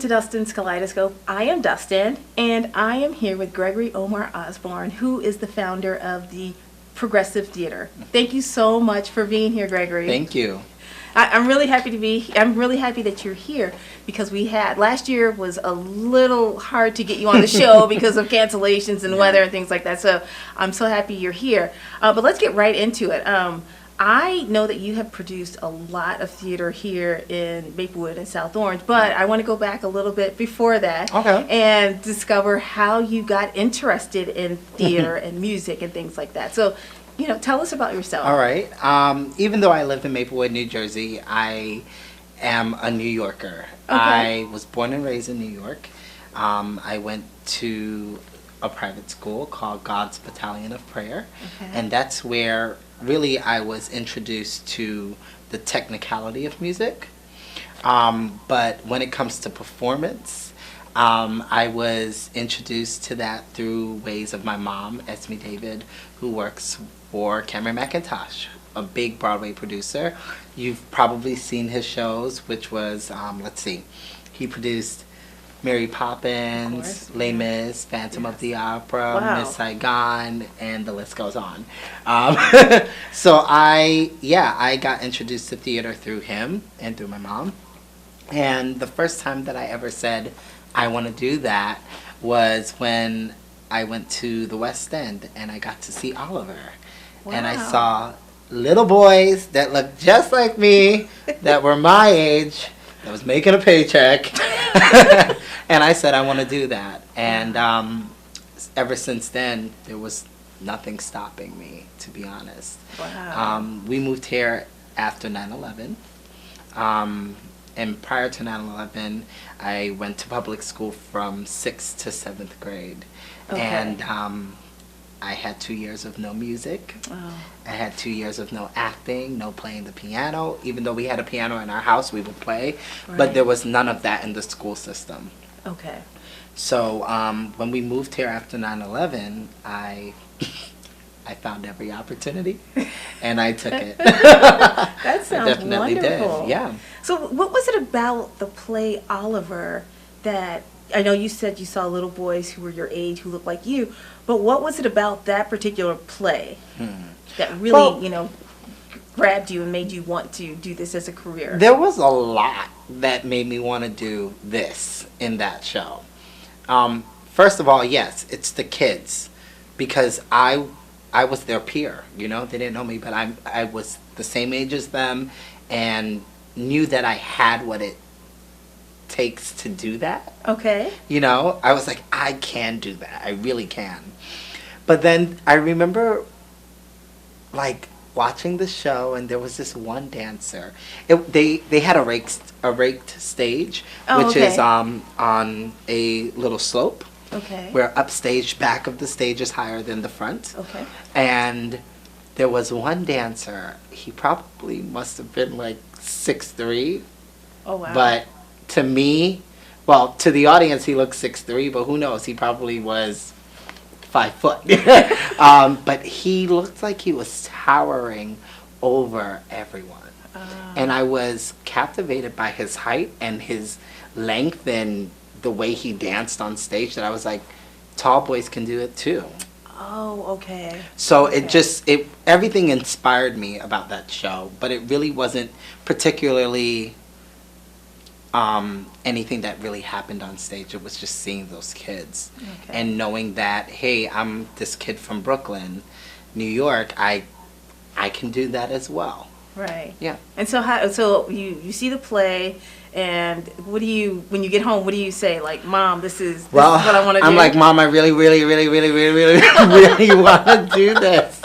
to Dustin's Kaleidoscope. I am Dustin, and I am here with Gregory Omar Osborne, who is the founder of the Progressive Theater. Thank you so much for being here, Gregory. Thank you. I'm really happy that you're here because last year was a little hard to get you on the show because of cancellations and weather and things like that. So I'm so happy you're here. But let's get right into it. I know that you have produced a lot of theater here in Maplewood and South Orange, but I want to go back a little bit before that and discover how you got interested in theater and music and things like that. So, tell us about yourself. All right. Even though I live in Maplewood, New Jersey, I am a New Yorker. Okay. I was born and raised in New York. I went to a private school called God's Battalion of Prayer, and that's where really I was introduced to the technicality of music. But when it comes to performance, I was introduced to that through ways of my mom, Esme David, who works for Cameron McIntosh, a big Broadway producer. You've probably seen his shows, which was, he produced Mary Poppins, Les Mis, Phantom of the Opera, Miss Saigon, and the list goes on. So I got introduced to theater through him and through my mom. And the first time that I ever said, I want to do that, was when I went to the West End and I got to see Oliver. Wow. And I saw little boys that looked just like me, that were my age, that was making a paycheck. And I said, I want to do that. And ever since then, there was nothing stopping me, to be honest. Wow. We moved here after 9/11. And prior to 9/11, I went to public school from 6th to 7th grade. Okay. And I had 2 years of no music. Oh. I had 2 years of no acting, no playing the piano. Even though we had a piano in our house, we would play. Right. But there was none of that in the school system. Okay. So when we moved here after 9/11, I found every opportunity, and I took it. That sounds I definitely wonderful. did. Yeah. So what was it about the play Oliver that, I know you said you saw little boys who were your age who looked like you, but what was it about that particular play that really, grabbed you and made you want to do this as a career? There was a lot that made me want to do this in that show. First of all, yes, it's the kids, because I was their peer, they didn't know me, but I was the same age as them and knew that I had what it takes to do that. Okay. I was like, I can do that. I really can. But then I remember watching the show, and there was this one dancer. They had a raked stage, which is on a little slope. Okay. Where upstage, back of the stage is higher than the front. Okay. And there was one dancer. He probably must have been 6'3". Oh, wow. But to me, well, to the audience, he looked 6'3", but who knows? He probably was 5 foot. But he looked like he was towering over everyone. And I was captivated by his height and his length and the way he danced on stage, that I was like, tall boys can do it too. Oh, okay. So everything inspired me about that show, but it really wasn't particularly anything that really happened on stage. It was just seeing those kids and knowing that, hey, I'm this kid from Brooklyn, New York. I can do that as well. Right. Yeah. And so you see the play, and when you get home, what do you say? Like, Mom, this is what I want to do. I'm like, Mom, I really, really, really, really, really, really, really want to do this.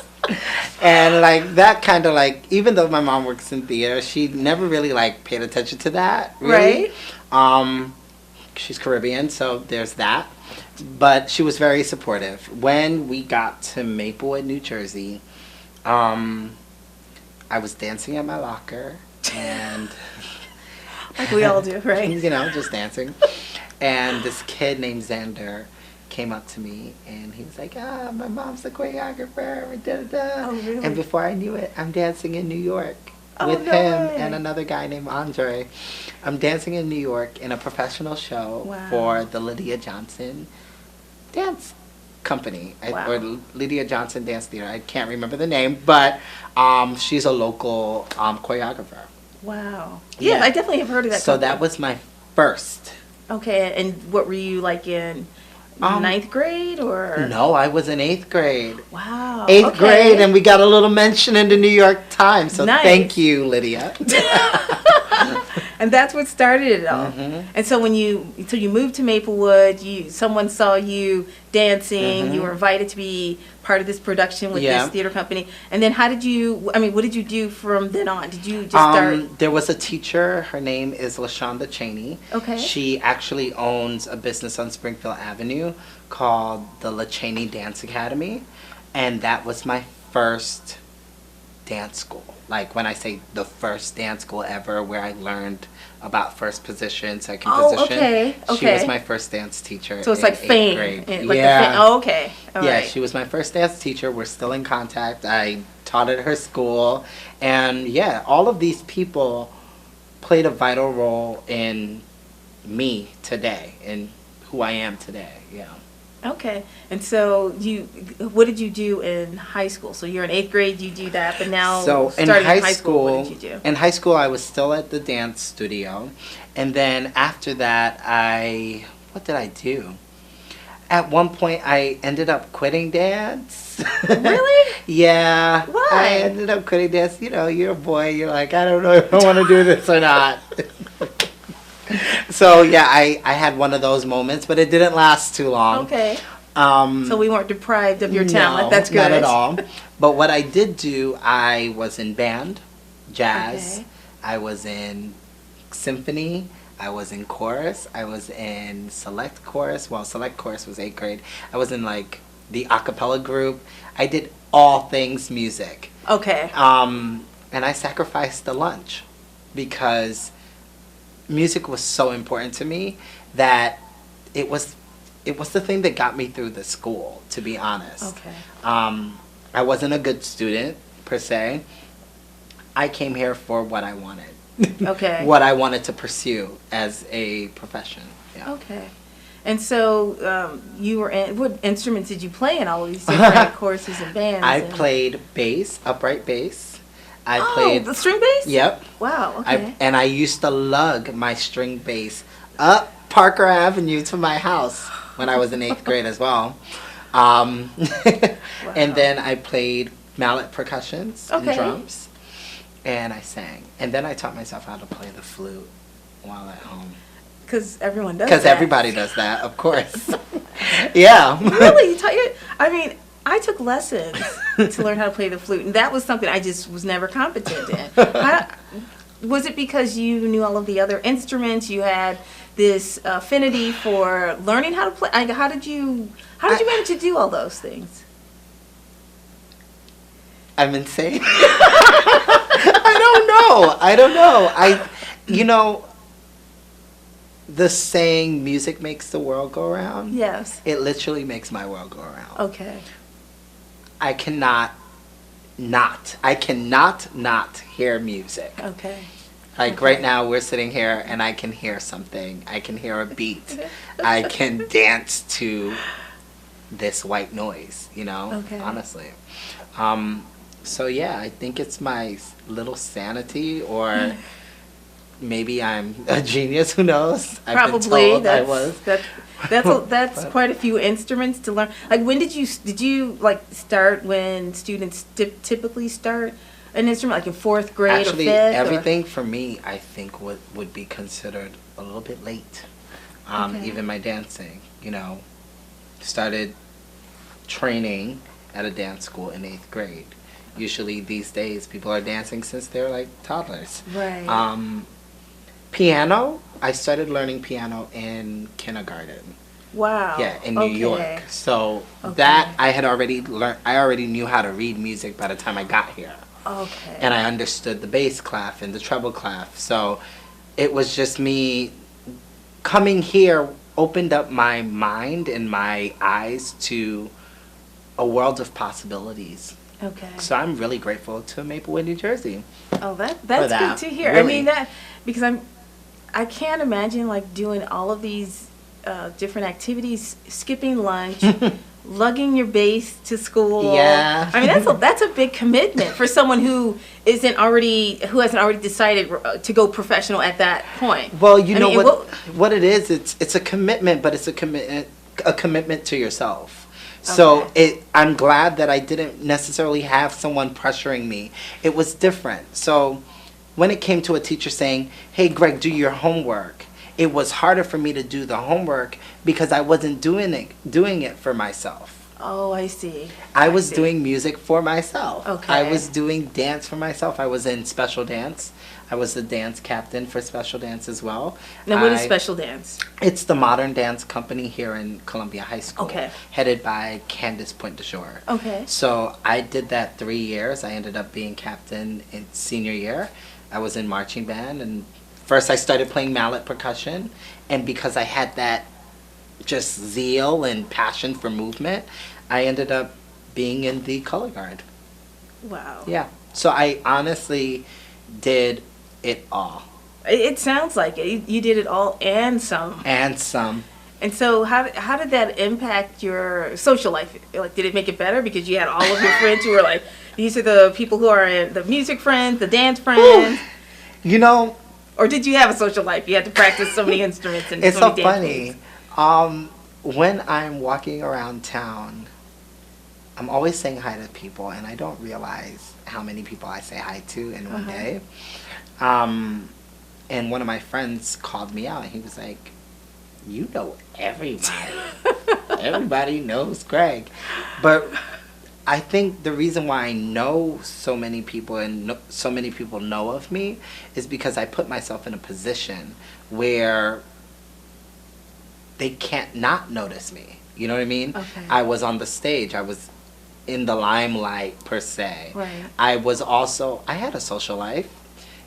And that kind of even though my mom works in theater, she never really paid attention to that. Really. Right. She's Caribbean, so there's that. But she was very supportive. When we got to Maplewood, New Jersey, I was dancing at my locker, and like we all do, right? Just dancing. And this kid named Xander came up to me, and he was like, my mom's the choreographer, da da da. Oh, really? And before I knew it, I'm dancing in New York. Oh, with no him way. and another guy named Andre. I'm dancing in New York in a professional show Wow. for the Lydia Johnson Dance Company, Wow. or Lydia Johnson Dance Theater. I can't remember the name, but she's a local choreographer. Wow. Yeah, Yeah. I definitely have heard of that. So company. that was my first. Okay, and what were you like in Um, ninth grade or? No, I was in 8th grade. Wow. Eighth okay. grade, and we got a little mention in the New York Times. So Nice. thank you, Lydia. And that's what started it all. Mhm. And so when you moved to Maplewood, someone saw you dancing. You were invited to be part of this production with Yeah. this theater company. And then what did you do from then on? Did you just start? There was a teacher. Her name is LaShonda Cheney. Okay. She actually owns a business on Springfield Avenue called the La Cheney Dance Academy, and that was my first dance school. Like, when I say the first dance school ever, where I learned about first position, second position. Okay. She was my first dance teacher. So it's in like 8th fame. grade. Like yeah. okay. All Yeah, right. she was my first dance teacher. We're still in contact. I taught at her school. And yeah, all of these people played a vital role in me today, in who I am today. Yeah. Okay. And so what did you do in high school? So you're in 8th grade, you do that, but now So in starting high school, what did you do? in high school, I was still at the dance studio. And then after that, what did I do? At one point, I ended up quitting dance. Really? Yeah. Why? I ended up quitting dance. You know, you're a boy. You're like, I don't know if I want to do this or not. So, yeah, I had one of those moments, but it didn't last too long. Okay. So we weren't deprived of your talent. No, That's good. not at all. But what I did do, I was in band, jazz. Okay. I was in symphony. I was in chorus. I was in select chorus. Well, select chorus was 8th grade. I was in like the a cappella group. I did all things music. Okay. And I sacrificed the lunch because music was so important to me that it was the thing that got me through the school, to be honest. Okay. I wasn't a good student per se. I came here for what I wanted. Okay. What I wanted to pursue as a profession. Yeah. Okay. And so you were in, what instruments did you play in all of these different courses and bands? I played bass, upright bass. I Oh, played the string bass? Yep. Wow, okay. And I used to lug my string bass up Parker Avenue to my house when I was in 8th grade as well. And then I played mallet percussions and Okay. drums. And I sang. And then I taught myself how to play the flute while at home. Because everyone does Because that. everybody does that, of course. Yeah. Really? I mean, I took lessons to learn how to play the flute, and that was something I just was never competent in. Was it because you knew all of the other instruments? You had this affinity for learning how to play? How did you manage to do all those things? I'm insane. I don't know. You know, the saying, music makes the world go around. Yes. It literally makes my world go around. Okay. I cannot not hear music. Okay. Like Okay. right now, we're sitting here and I can hear something. I can hear a beat. I can dance to this white noise, you know, Okay. honestly. So yeah, I think it's my little sanity, or maybe I'm a genius, who knows? I've been Probably. told I was. That's quite a few instruments to learn. Like, when did you like start when students typically start an instrument, like in 4th grade Actually, or 5th? everything for me, I think would be considered a little bit late. Okay. Even my dancing, you know, started training at a dance school in 8th grade. Usually these days, people are dancing since they're like toddlers. Right. Piano, I started learning piano in kindergarten. Wow. Yeah, in New Okay. York. So Okay. that I had already learned. I already knew how to read music by the time I got here. Okay. And I understood the bass clef and the treble clef. So it was just me coming here opened up my mind and my eyes to a world of possibilities Okay. So I'm really grateful to Maplewood, New Jersey. Oh, that's that, good to hear. I really. mean because I can't imagine like doing all of these different activities, skipping lunch, lugging your bass to school. Yeah. I mean that's a big commitment for someone who hasn't already decided to go professional at that point. Well, you know mean, what it is. It's a commitment, but it's a commitment to yourself. So I'm glad that I didn't necessarily have someone pressuring me. It was different. So when it came to a teacher saying, "Hey, Greg, do your homework," it was harder for me to do the homework because I wasn't doing it for myself. Oh, I see. I was doing music for myself. Okay. I was doing dance for myself. I was in special dance. I was the dance captain for special dance as well. Now, what is special dance? It's the modern dance company here in Columbia High School, Okay. headed by Candace Pointe-de-Jour. Okay. So I did that 3 years. I ended up being captain in senior year. I was in marching band, and first I started playing mallet percussion, and because I had that just zeal and passion for movement, I ended up being in the color guard. Wow. Yeah. So I honestly did it all. It sounds like it. You did it all and some. And some. And so how did that impact your social life? Like, did it make it better because you had all of your friends who were like, these are the people who are in the music friends, the dance friends? You know, or did you have a social life? You had to practice so many instruments and it's so so many dance funny. moves. When I'm walking around town, I'm always saying hi to people, and I don't realize how many people I say hi to in one day. And one of my friends called me out, and he was like, "You know everybody. Everybody knows Greg." But I think the reason why I know so many people and so many people know of me is because I put myself in a position where they can't not notice me. You know what I mean? Okay. I was on the stage. I was in the limelight, per se. Right. I had a social life.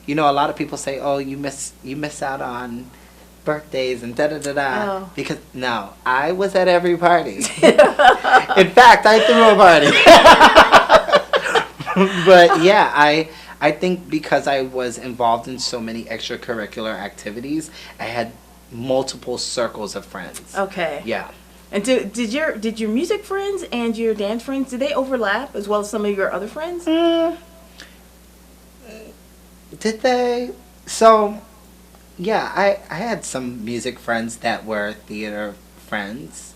You know, a lot of people say, "Oh, you miss out on birthdays and da-da-da-da." Oh. Because, no, I was at every party. In fact, I threw a party. But, yeah, I think because I was involved in so many extracurricular activities, I had multiple circles of friends. Okay. Yeah. And did your music friends and your dance friends, did they overlap as well as some of your other friends? Did they? So, yeah, I had some music friends that were theater friends,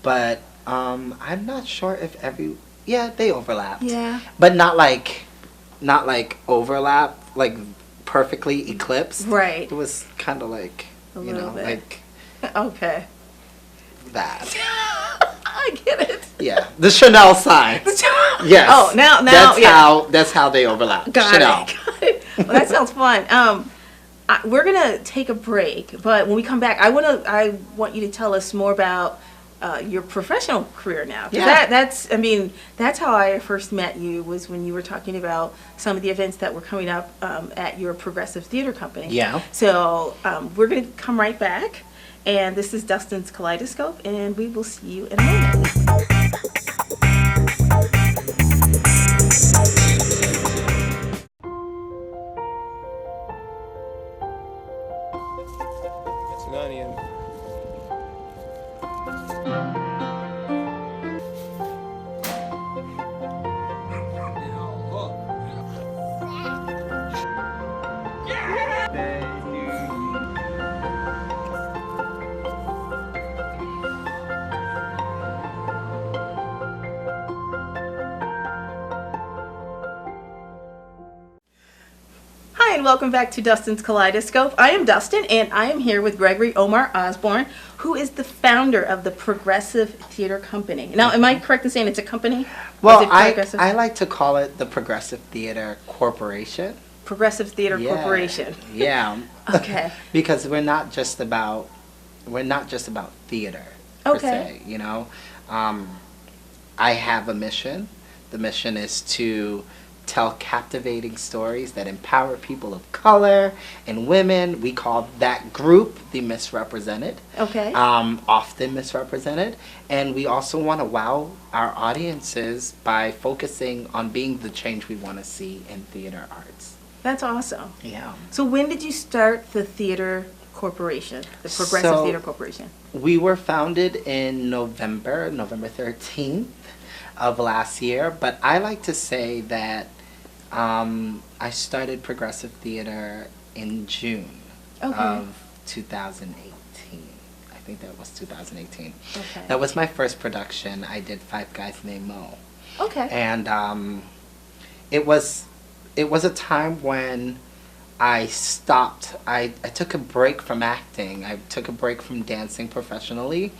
but I'm not sure if they overlapped. Yeah. But not like overlap, like perfectly eclipsed. Right. It was kind of like, A you little know, bit. like Okay. that. I get it. Yeah, the Chanel sign. Yes. Oh, now, That's how they overlap. Got Chanel. it. Well, that sounds fun. We're gonna take a break, but when we come back, I want you to tell us more about your professional career now. 'Cause Yeah. that's how I first met you, was when you were talking about some of the events that were coming up at your progressive theater company. Yeah. So we're gonna come right back, and this is Dustin's Kaleidoscope, and we will see you in a moment. It's an onion. Hi, and welcome back to Dustin's Kaleidoscope. I am Dustin, and I am here with Gregory Omar Osborne, who is the founder of the Progressive Theater Company. Now, am I correct in saying it's a company? Well, Or is it Progressive? I like to call it the Progressive Theater Corporation. Progressive Theater Yeah. Corporation. Yeah. Okay. Because we're not just about theater, per Okay. se, you know. I have a mission. The mission is to tell captivating stories that empower people of color and women. We call that group the misrepresented. Okay. Often misrepresented. And we also want to wow our audiences by focusing on being the change we want to see in theater arts. That's awesome. Yeah. So when did you start the theater corporation, the Progressive Theater Corporation? We were founded in November 13th of last year, but I like to say that I started Progressive Theater in June of 2018. I think that was 2018. Okay. That was my first production. I did Five Guys Named Mo. Okay. And it was a time when I stopped. I took a break from acting. I took a break from dancing professionally.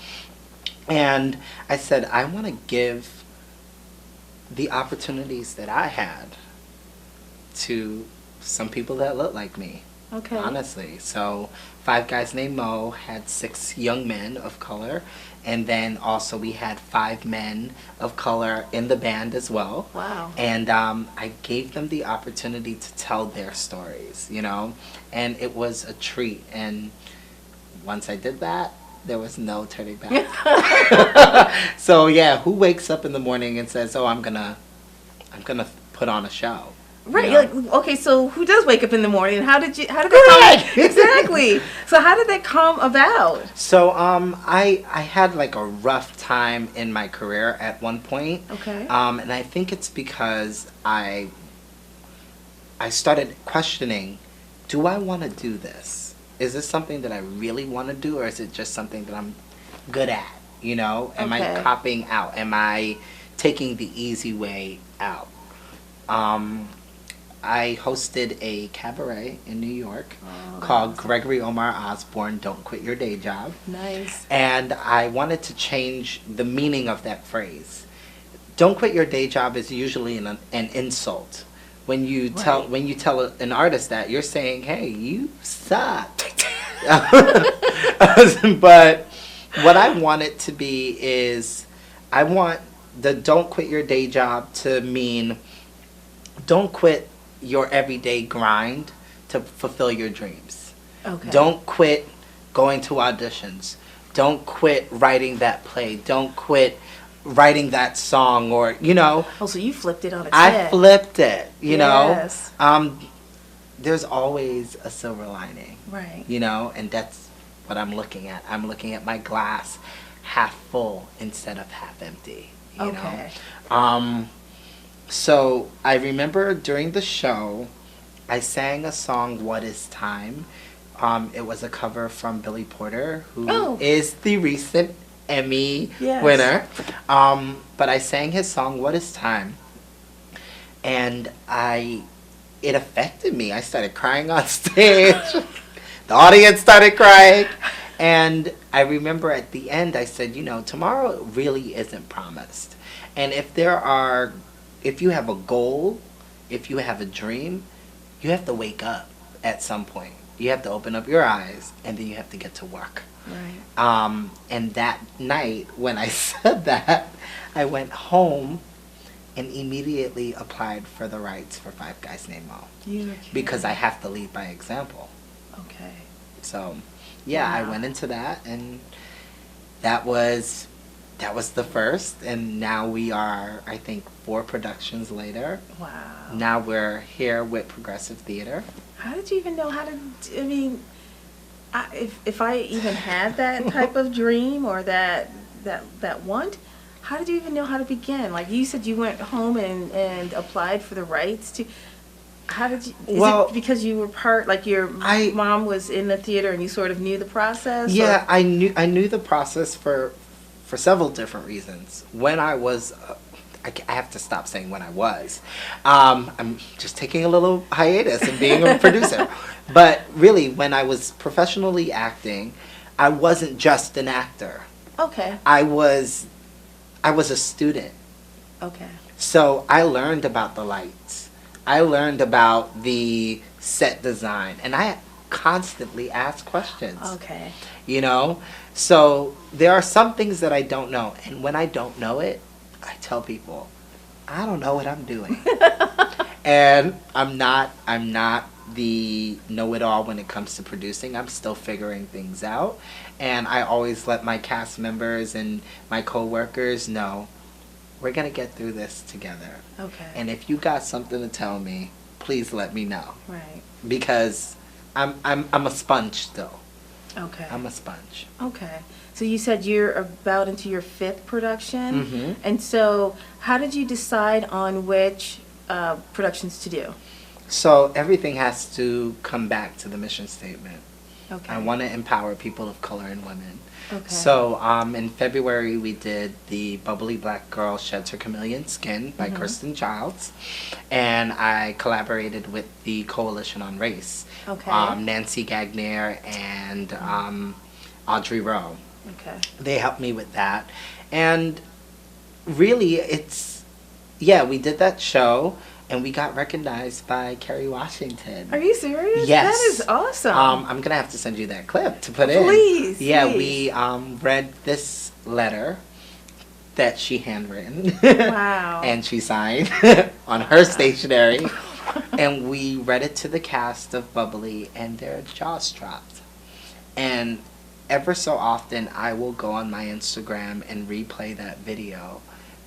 And I said, I want to give the opportunities that I had to some people that look like me. Okay. Honestly. So Five Guys Named Mo had 6 young men of color. And then also we had 5 men of color in the band as well. Wow. And I gave them the opportunity to tell their stories, you know. And it was a treat. And once I did that, there was no turning back. So yeah, who wakes up in the morning and says, "Oh, I'm gonna put on a show"? Right. You know? Like, okay, so who does wake up in the morning? How did that come? Exactly. So how did that come about? So I had like a rough time in my career at one point. Okay. And I think it's because I started questioning, do I want to do this? Is this something that I really want to do, or is it just something that I'm good at? You know, am I Okay. copping out? Am I taking the easy way out? I hosted a cabaret in New York called Gregory Omar Osborne, Don't Quit Your Day Job. Nice. And I wanted to change the meaning of that phrase. Don't quit your day job is usually an insult. When you tell an artist that, you're saying, "Hey, you suck." But what I want it to be is, I want the don't quit your day job to mean don't quit your everyday grind to fulfill your dreams. Okay. Don't quit going to auditions. Don't quit writing that play. Don't quit writing that song, or, you know. Oh, so you flipped it on its I head. flipped it, you Yes. know. There's always a silver lining. Right. You know, and that's what I'm looking at. I'm looking at my glass half full instead of half empty, you Okay. know. So I remember during the show, I sang a song, "What Is Time." It was a cover from Billy Porter, who is the recent Emmy winner. But I sang his song, "What Is Time?" And it affected me. I started crying on stage. The audience started crying. And I remember at the end, I said, you know, tomorrow really isn't promised. And if you have a goal, if you have a dream, you have to wake up at some point. You have to open up your eyes, and then you have to get to work. Right. And that night, when I said that, I went home and immediately applied for the rights for Five Guys Named Mo. Because I have to lead by example. Okay. So, yeah, I went into that, and that was the first, and now we are, I think, 4 productions later. Wow. Now we're here with Progressive Theater. How did you even know how to, I mean, if I even had that type of dream or that want, how did you even know how to begin? Like you said, you went home and applied for the rights to. How did you? Is it because you were like your mom was in the theater and you sort of knew the process? Yeah, or? I knew the process for several different reasons. When I was, I have to stop saying when I was. I'm just taking a little hiatus and being a producer. But really, when I was professionally acting, I wasn't just an actor. Okay. I was a student. Okay. So I learned about the lights. I learned about the set design, and I constantly ask questions. Okay. You know? So there are some things that I don't know, and when I don't know it, I tell people, I don't know what I'm doing. And I'm not the know-it-all when it comes to producing. I'm still figuring things out. And I always let my cast members and my co-workers know we're going to get through this together. Okay. And if you got something to tell me, please let me know. Right. Because I'm a sponge still. Okay. I'm a sponge. Okay. So you said you're about into your 5th production. Mm-hmm. And so how did you decide on which productions to do? So everything has to come back to the mission statement. Okay. I want to empower people of color and women. Okay. So in February we did the Bubbly Black Girl Sheds Her Chameleon Skin by Kirsten Childs, and I collaborated with the Coalition on Race, Okay. Nancy Gagner and Audrey Rowe. Okay. They helped me with that, and really we did that show. And we got recognized by Kerry Washington. Are you serious? Yes. That is awesome. I'm going to have to send you that clip to put in. Please. Yeah, please. we read this letter that she handwritten. Wow. And she signed on her stationery. And we read it to the cast of Bubbly, and their jaws dropped. And ever so often, I will go on my Instagram and replay that video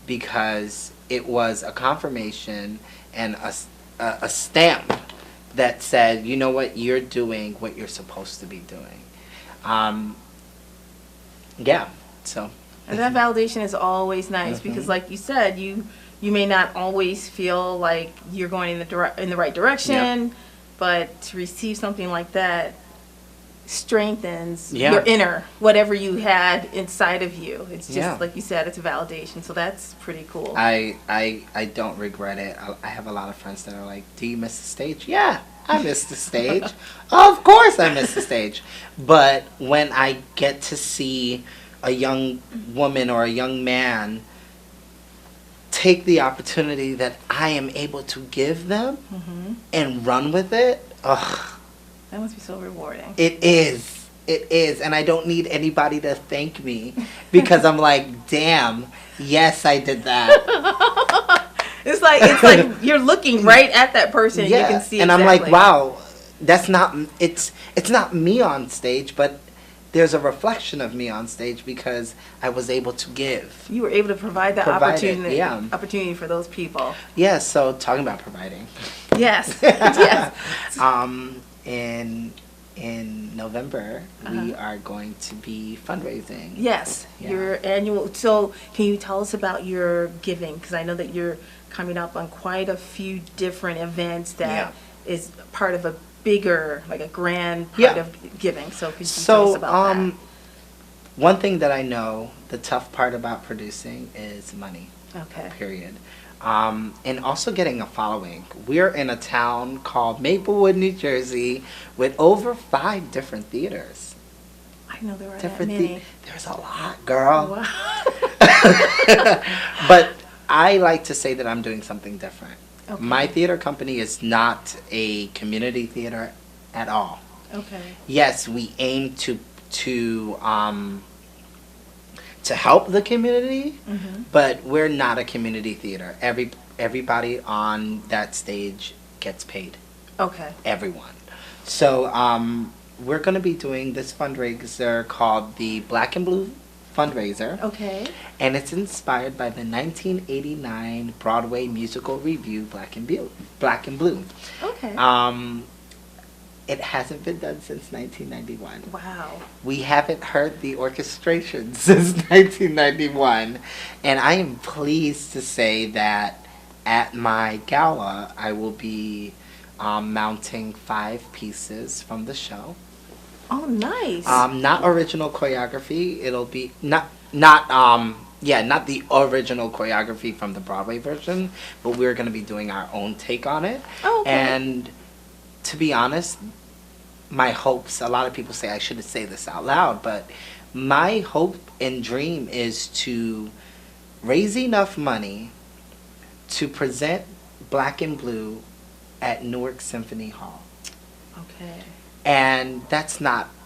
because it was a confirmation and a stamp that said, you know what, you're doing what you're supposed to be doing. Yeah, so. And that validation is always nice because, like you said, you may not always feel like you're going in the right direction, but to receive something like that strengthens your inner, whatever you had inside of you. It's just like you said, it's a validation. So that's pretty cool. I don't regret it. I have a lot of friends that are like, do you miss the stage? Yeah, I miss the stage. Of course I miss the stage. But when I get to see a young woman or a young man take the opportunity that I am able to give them and run with it, that must be so rewarding. It is. It is. And I don't need anybody to thank me because I'm like, damn, yes, I did that. It's like you're looking right at that person and you can see and exactly. I'm like, wow, that's not, it's not me on stage, but there's a reflection of me on stage because I was able to give. You were able to provide that opportunity for those people. Yeah, so talking about providing. Yes. Yes. In November, we are going to be fundraising. Yes, your annual. So can you tell us about your giving? Because I know that you're coming up on quite a few different events that is part of a bigger, like a grand part of giving. So could you tell us about that? One thing that I know, the tough part about producing is money. Okay. Period. And also getting a following. We're in a town called Maplewood, New Jersey, with over 5 different theaters. I know there are that many. There's a lot, girl. Wow. But I like to say that I'm doing something different. Okay. My theater company is not a community theater at all. Okay. Yes, we aim to help the community, but we're not a community theater. Everybody on that stage gets paid. Okay. Everyone. So we're going to be doing this fundraiser called the Black and Blue Fundraiser. Okay. And it's inspired by the 1989 Broadway musical review Black and Blue. Okay. It hasn't been done since 1991. Wow. We haven't heard the orchestration since 1991. And I am pleased to say that at my gala, I will be mounting 5 pieces from the show. Oh, nice. Not original choreography. It'll be not the original choreography from the Broadway version, but we're going to be doing our own take on it. Oh, okay. And to be honest, my hopes, a lot of people say I shouldn't say this out loud, but my hope and dream is to raise enough money to present Black and Blue at Newark Symphony Hall. Okay. And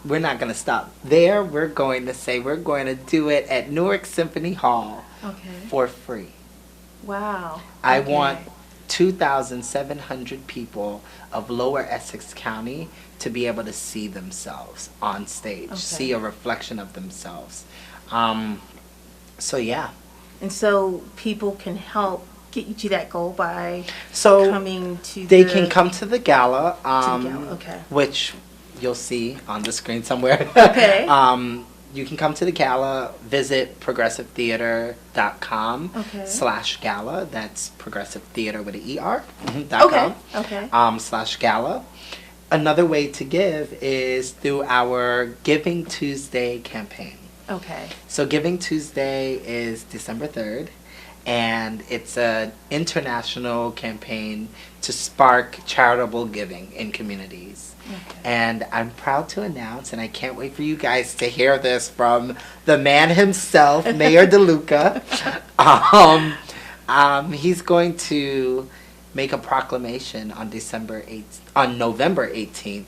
we're not going to stop there. We're going to say we're going to do it at Newark Symphony Hall for free. Wow. I want 2,700 people of Lower Essex County to be able to see themselves on stage, see a reflection of themselves. So yeah. And so people can help get you to that goal by coming to they can come to the gala, okay. which you'll see on the screen somewhere. Okay. You can come to the gala, visit progressivetheater.com/gala. That's progressive theater with an ER. Okay. Okay. /gala. Another way to give is through our Giving Tuesday campaign. Okay. So Giving Tuesday is December 3rd, and it's an international campaign to spark charitable giving in communities. Okay. And I'm proud to announce, and I can't wait for you guys to hear this from the man himself, Mayor DeLuca. He's going to make a proclamation on November 18th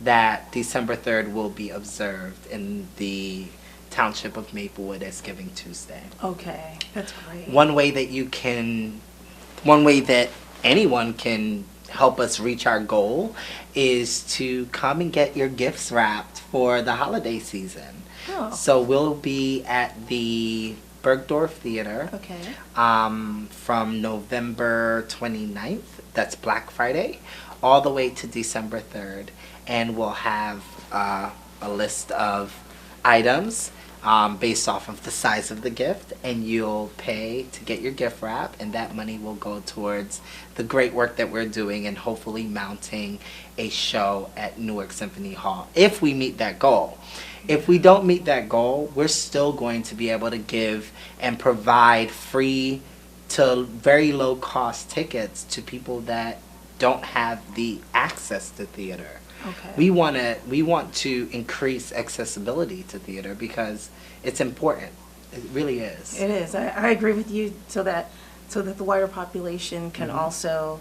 that December 3rd will be observed in the township of Maplewood as Giving Tuesday. Okay, that's great. One way that anyone can help us reach our goal is to come and get your gifts wrapped for the holiday season. Oh. So we'll be at the Bergdorf Theater from November 29th, that's Black Friday, all the way to December 3rd. And we'll have a list of items based off of the size of the gift, and you'll pay to get your gift wrap, and that money will go towards the great work that we're doing and hopefully mounting a show at Newark Symphony Hall if we meet that goal. If we don't meet that goal, we're still going to be able to give and provide free to very low cost tickets to people that don't have the access to theater. Okay. We want to increase accessibility to theater because it's important. It really is. It is. I agree with you, so that the wider population can also,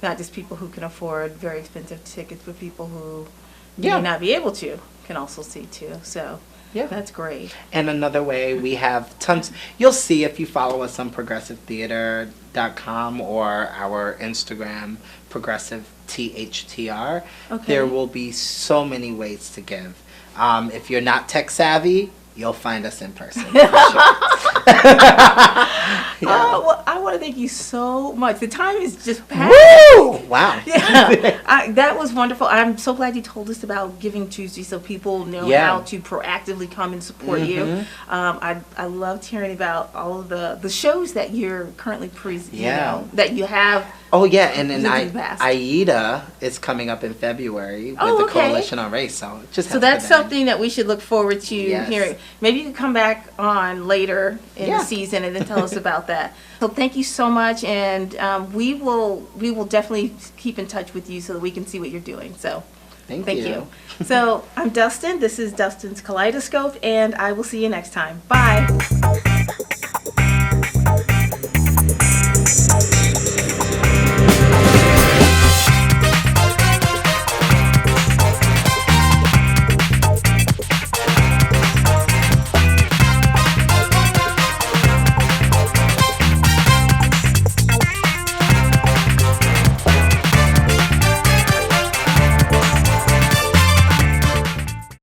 not just people who can afford very expensive tickets, but people who may not be able to can also see too. So that's great. And another way, we have tons. You'll see if you follow us on progressivetheater.com or our Instagram, progressive THTR. Okay. There will be so many ways to give. If you're not tech savvy, you'll find us in person. For sure. Well, I want to thank you so much. The time is just passed. Woo! Wow. Yeah, that was wonderful. I'm so glad you told us about Giving Tuesday so people know how to proactively come and support you. I loved hearing about all of the shows that you're currently that you have. Oh yeah, and then AIDA is coming up in February with the Coalition on Race. So that's something that we should look forward to hearing. Maybe you can come back on later in the season and then tell us about that. So thank you so much, and we will definitely keep in touch with you so that we can see what you're doing. So thank you. So I'm Dustin. This is Dustin's Kaleidoscope, and I will see you next time. Bye.